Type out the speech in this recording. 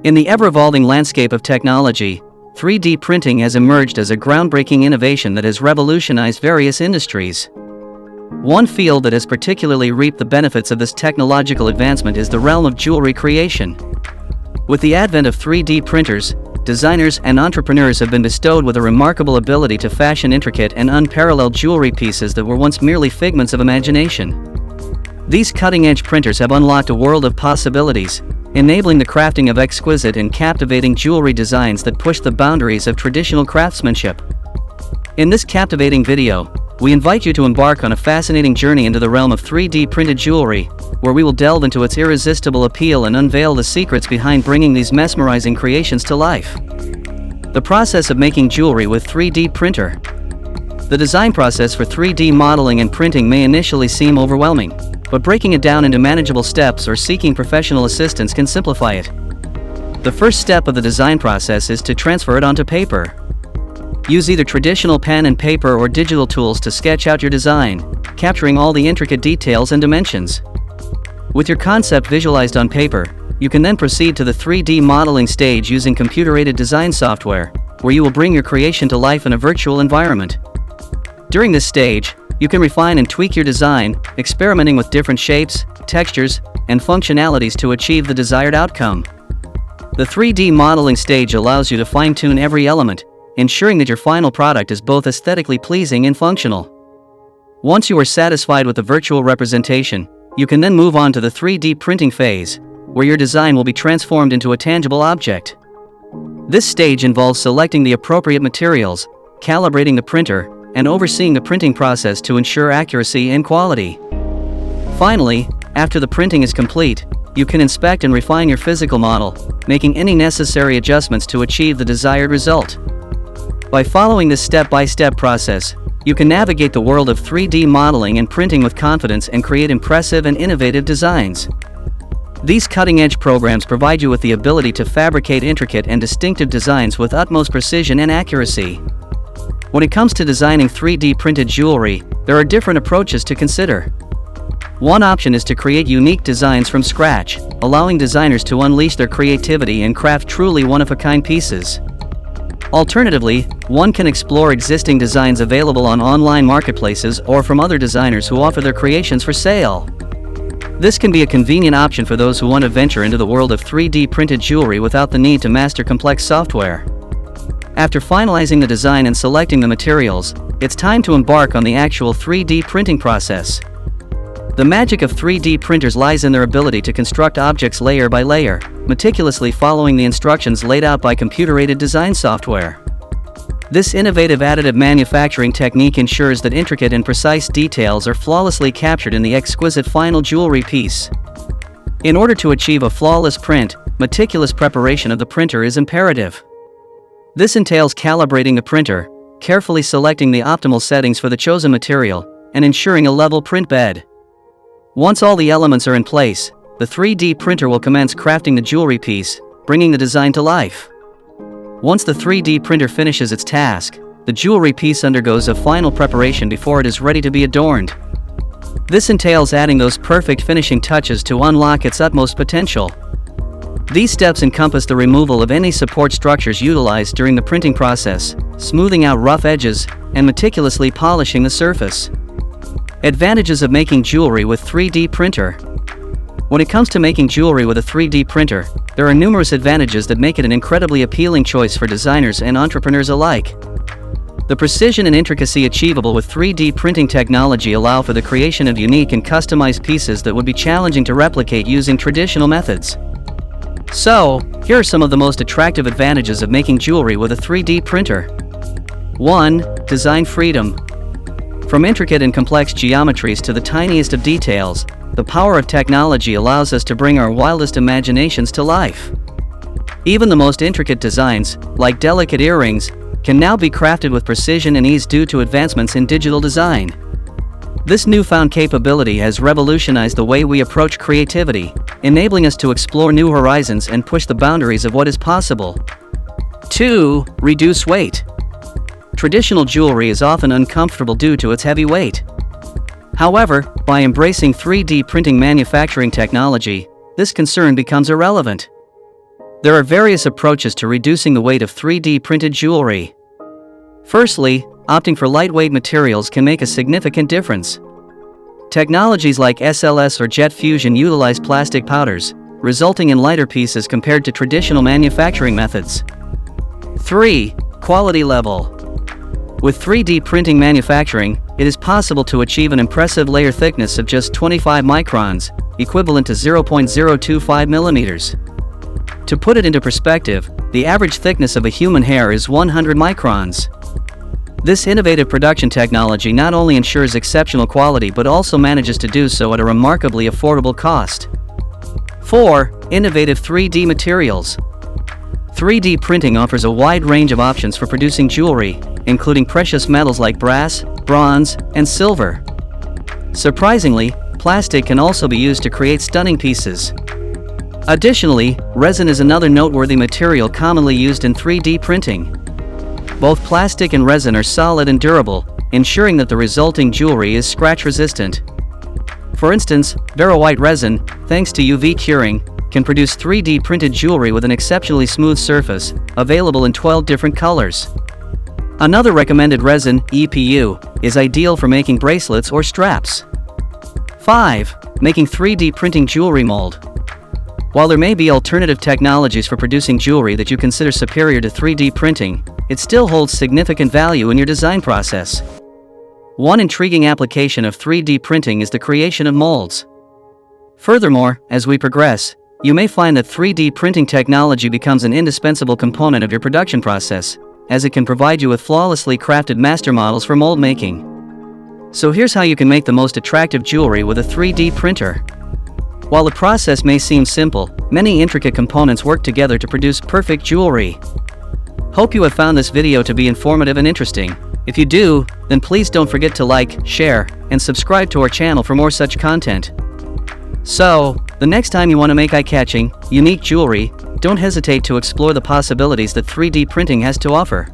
In the ever-evolving landscape of technology, 3D printing has emerged as a groundbreaking innovation that has revolutionized various industries. One field that has particularly reaped the benefits of this technological advancement is the realm of jewelry creation. With the advent of 3D printers, designers and entrepreneurs have been bestowed with a remarkable ability to fashion intricate and unparalleled jewelry pieces that were once merely figments of imagination. These cutting-edge printers have unlocked a world of possibilities, enabling the crafting of exquisite and captivating jewelry designs that push the boundaries of traditional craftsmanship. In this captivating video, we invite you to embark on a fascinating journey into the realm of 3D printed jewelry, where we will delve into its irresistible appeal and unveil the secrets behind bringing these mesmerizing creations to life. The process of making jewelry with 3D printer. The design process for 3D modeling and printing may initially seem overwhelming, but breaking it down into manageable steps or seeking professional assistance can simplify it. The first step of the design process is to transfer it onto paper. Use either traditional pen and paper or digital tools to sketch out your design, capturing all the intricate details and dimensions. With your concept visualized on paper, you can then proceed to the 3D modeling stage using computer-aided design software, where you will bring your creation to life in a virtual environment. During this stage, you can refine and tweak your design, experimenting with different shapes, textures, and functionalities to achieve the desired outcome. The 3D modeling stage allows you to fine-tune every element, ensuring that your final product is both aesthetically pleasing and functional. Once you are satisfied with the virtual representation, you can then move on to the 3D printing phase, where your design will be transformed into a tangible object. This stage involves selecting the appropriate materials, calibrating the printer, and overseeing the printing process to ensure accuracy and quality. Finally, after the printing is complete, you can inspect and refine your physical model, making any necessary adjustments to achieve the desired result. By following this step-by-step process, you can navigate the world of 3D modeling and printing with confidence and create impressive and innovative designs. These cutting-edge programs provide you with the ability to fabricate intricate and distinctive designs with utmost precision and accuracy. When it comes to designing 3D printed jewelry, there are different approaches to consider. One option is to create unique designs from scratch, allowing designers to unleash their creativity and craft truly one-of-a-kind pieces. Alternatively, one can explore existing designs available on online marketplaces or from other designers who offer their creations for sale. This can be a convenient option for those who want to venture into the world of 3D printed jewelry without the need to master complex software. After finalizing the design and selecting the materials, it's time to embark on the actual 3D printing process. The magic of 3D printers lies in their ability to construct objects layer by layer, meticulously following the instructions laid out by computer-aided design software. This innovative additive manufacturing technique ensures that intricate and precise details are flawlessly captured in the exquisite final jewelry piece. In order to achieve a flawless print, meticulous preparation of the printer is imperative. This entails calibrating the printer, carefully selecting the optimal settings for the chosen material, and ensuring a level print bed. Once all the elements are in place, the 3D printer will commence crafting the jewelry piece, bringing the design to life. Once the 3D printer finishes its task, the jewelry piece undergoes a final preparation before it is ready to be adorned. This entails adding those perfect finishing touches to unlock its utmost potential. These steps encompass the removal of any support structures utilized during the printing process, smoothing out rough edges, and meticulously polishing the surface. Advantages of making jewelry with 3D printer. When it comes to making jewelry with a 3D printer, there are numerous advantages that make it an incredibly appealing choice for designers and entrepreneurs alike. The precision and intricacy achievable with 3D printing technology allow for the creation of unique and customized pieces that would be challenging to replicate using traditional methods. So, here are some of the most attractive advantages of making jewelry with a 3D printer. 1. Design freedom. From intricate and complex geometries to the tiniest of details, the power of technology allows us to bring our wildest imaginations to life. Even the most intricate designs, like delicate earrings, can now be crafted with precision and ease due to advancements in digital design. This newfound capability has revolutionized the way we approach creativity, enabling us to explore new horizons and push the boundaries of what is possible. 2. Reduce weight. Traditional jewelry is often uncomfortable due to its heavy weight. However, by embracing 3D printing manufacturing technology, this concern becomes irrelevant. There are various approaches to reducing the weight of 3D printed jewelry. Firstly, opting for lightweight materials can make a significant difference. Technologies like SLS or jet fusion utilize plastic powders, resulting in lighter pieces compared to traditional manufacturing methods. 3. Quality level. With 3D printing manufacturing, it is possible to achieve an impressive layer thickness of just 25 microns, equivalent to 0.025 millimeters. To put it into perspective, the average thickness of a human hair is 100 microns. This innovative production technology not only ensures exceptional quality but also manages to do so at a remarkably affordable cost. 4. Innovative 3D materials. 3D printing offers a wide range of options for producing jewelry, including precious metals like brass, bronze, and silver. Surprisingly, plastic can also be used to create stunning pieces. Additionally, resin is another noteworthy material commonly used in 3D printing. Both plastic and resin are solid and durable, ensuring that the resulting jewelry is scratch-resistant. For instance, White resin, thanks to UV curing, can produce 3D printed jewelry with an exceptionally smooth surface, available in 12 different colors. Another recommended resin, EPU, is ideal for making bracelets or straps. 5. Making 3D printing jewelry mold. While there may be alternative technologies for producing jewelry that you consider superior to 3D printing, it still holds significant value in your design process. One intriguing application of 3D printing is the creation of molds. Furthermore, as we progress, you may find that 3D printing technology becomes an indispensable component of your production process, as it can provide you with flawlessly crafted master models for mold making. So here's how you can make the most attractive jewelry with a 3D printer. While the process may seem simple, many intricate components work together to produce perfect jewelry. Hope you have found this video to be informative and interesting. If you do, then please don't forget to like, share, and subscribe to our channel for more such content. So, the next time you want to make eye-catching, unique jewelry, don't hesitate to explore the possibilities that 3D printing has to offer.